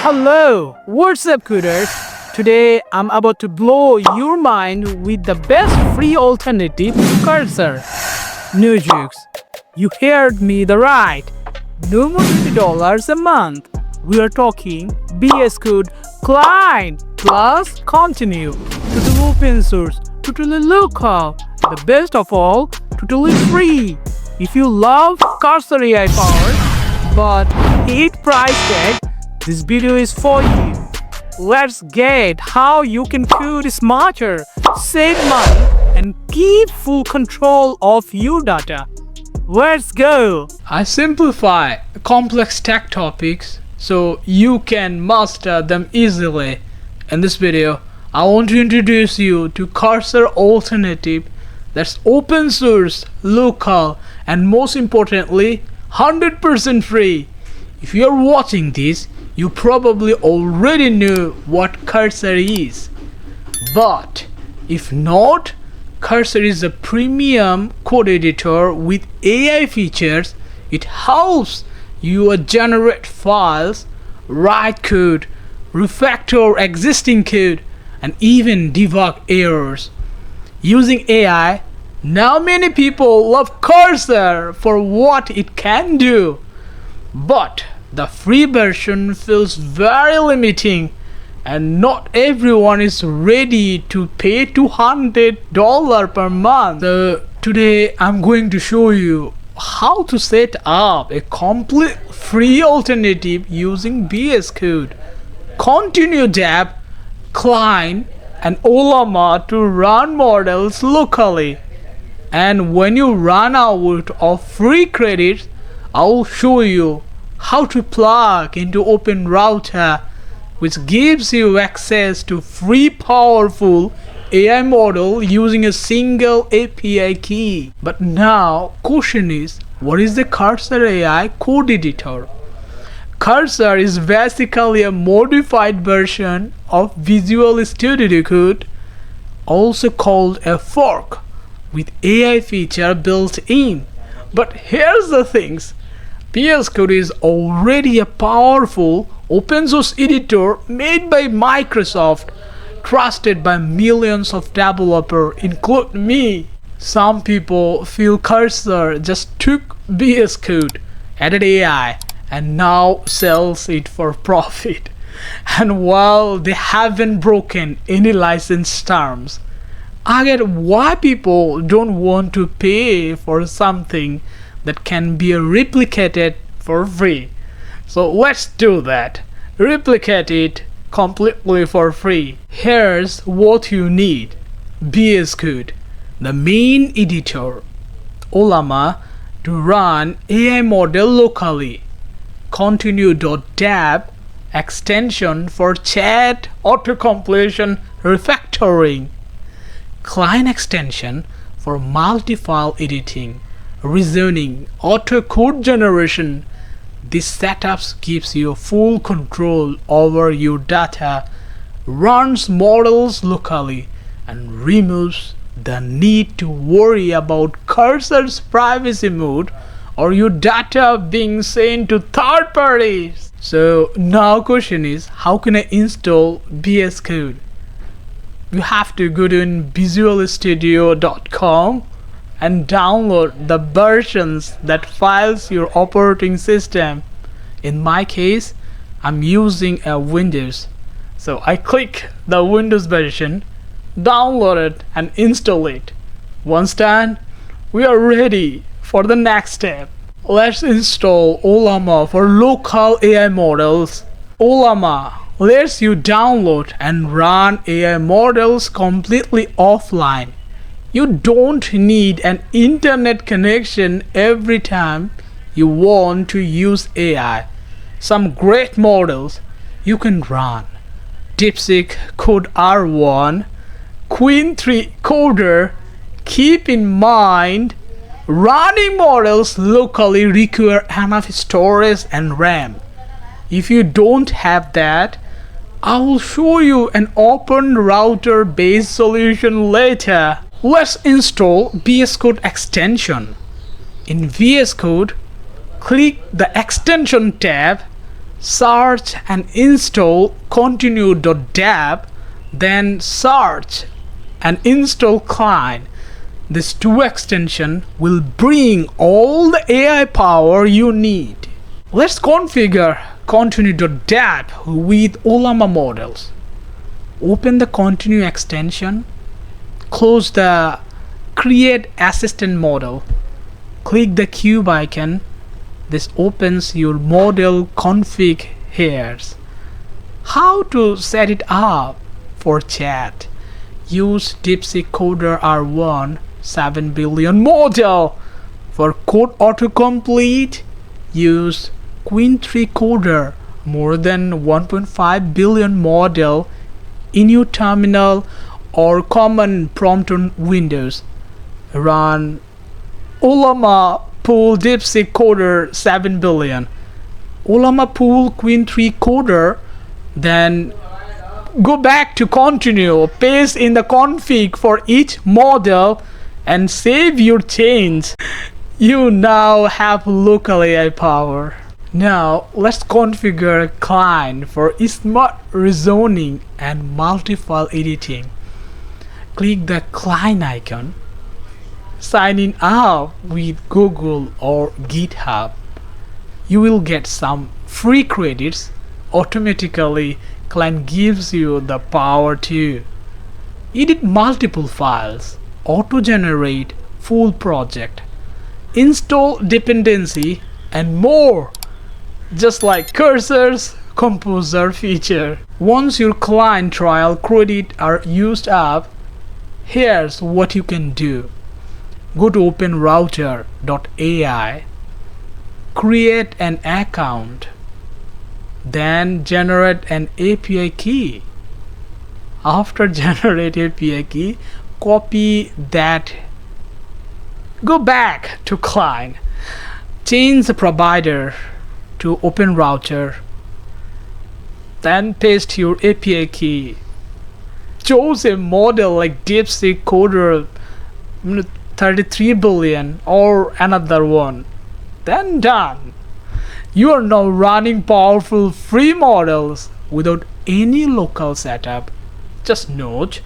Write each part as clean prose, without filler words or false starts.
Hello, what's up, Cooters? Today I'm about to blow your mind with the best free alternative to Cursor. No jokes. You heard me the right. No more $20 a month. We are talking BS Code Cline plus Continue. Totally open source, totally local. The best of all, totally free. If you love Cursor AI power but hate price tag, this video is for you. Let's get how you can code smarter, save money, and keep full control of your data. Let's go! I simplify complex tech topics so you can master them easily. In this video, I want to introduce you to Cursor alternative that's open source, local, and most importantly, 100% free. If you are watching this, you probably already know what Cursor is. But if not, Cursor is a premium code editor with AI features. It helps you generate files, write code, refactor existing code, and even debug errors. Using AI, now many people love Cursor for what it can do. But the free version feels very limiting, and not everyone is ready to pay $200 per month. So today I'm going to show you how to set up a complete free alternative using VS Code, Continue Deb, Cline, and Ollama to run models locally. And when you run out of free credits, I'll show you how to plug into OpenRouter, which gives you access to free powerful AI model using a single API key. But now, question is, what is the Cursor AI code editor? Cursor is basically a modified version of Visual Studio Code, also called a fork, with AI feature built in. But here's the things. VS Code is already a powerful open source editor made by Microsoft, trusted by millions of developers, including me. Some people feel Cursor just took VS Code, added AI, and now sells it for profit. And while they haven't broken any license terms, I get why people don't want to pay for something that can be replicated for free. So let's do that. Replicate it completely for free. Here's what you need. VS Code, the main editor. Ollama to run AI model locally. Continue.deb extension for chat, auto-completion, refactoring. Cline extension for multi-file editing, reasoning, auto code generation. This setup gives you full control over your data, runs models locally, and removes the need to worry about Cursor's privacy mode or your data being sent to third parties. So now question is, how can I install VS Code? You have to go to visualstudio.com and download the versions that files your operating system. In my case, I'm using a Windows. So I click the Windows version, download it, and install it. Once done, we are ready for the next step. Let's install Ollama for local AI models. Ollama lets you download and run AI models completely offline. You don't need an internet connection every time you want to use AI. Some great models you can run: DeepSeek Code R1, Queen 3 Coder. Keep in mind, running models locally require enough storage and RAM. If you don't have that, I will show you an OpenRouter based solution later. Let's install VS Code extension. In VS Code, click the extension tab, search and install continue.deb, then search and install Cline. These two extensions will bring all the AI power you need. Let's configure continue.deb with Ollama models. Open the continue extension, close the create assistant model, click the cube icon. This opens your model config here. How to set it up? For chat, use DeepSeek Coder R1 7 billion model. For code autocomplete, use Queen 3 Coder more than 1.5 billion model in your terminal or common prompt on Windows. Run Ollama pool DeepSeek Coder 7 billion. Ollama pool Queen 3 Coder, then go back to continue, paste in the config for each model and save your change. You now have local AI power. Now let's configure Cline for smart reasoning and multi-file editing. Click the Cline icon. Sign in up with Google or GitHub. You will get some free credits. Automatically, Cline gives you the power to edit multiple files, auto-generate full project, install dependency, and more, just like Cursor's Composer feature. Once your Cline trial credits are used up, here's what you can do. Go to OpenRouter.ai, create an account, then generate an API key. After generate API key, copy that, go back to Cline, change the provider to OpenRouter, then paste your API key, choose a model like DeepSeek Coder 33 billion or another one, then done. You are now running powerful free models without any local setup. Just note,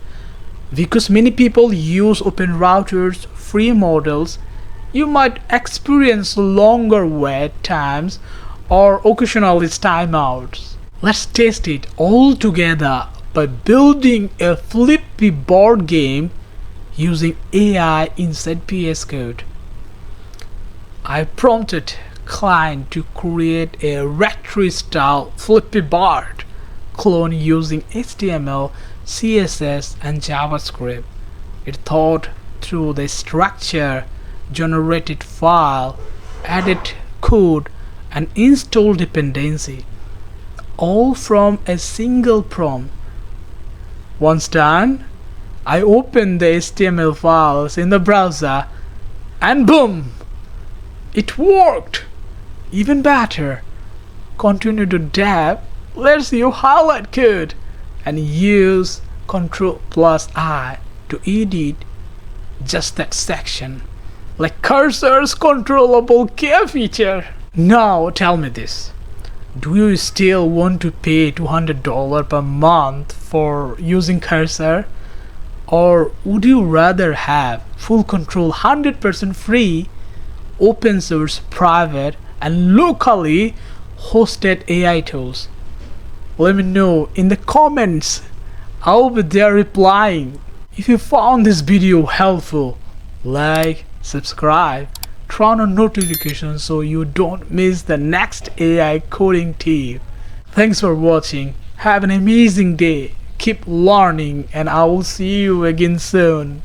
because many people use OpenRouter's free models, you might experience longer wait times or occasionally timeouts. Let's test it all together by building a flippy board game using AI inside VS Code. I prompted Cline to create a retro-style flippy board clone using HTML, CSS, and JavaScript. It thought through the structure, generated file, added code, and installed dependency, all from a single prompt. Once done, I opened the HTML files in the browser, and boom! It worked! Even better, continue.deb lets you highlight code and use Ctrl+I to edit just that section, like Cursor's controllable K feature. Now tell me this, do you still want to pay $200 per month for using Cursor? Or would you rather have full control, 100% free, open source, private, and locally hosted AI tools? Let me know in the comments. I'll be there replying. If you found this video helpful, like, subscribe, turn on notifications so you don't miss the next AI coding tip. Thanks for watching. Have an amazing day. Keep learning, and I will see you again soon.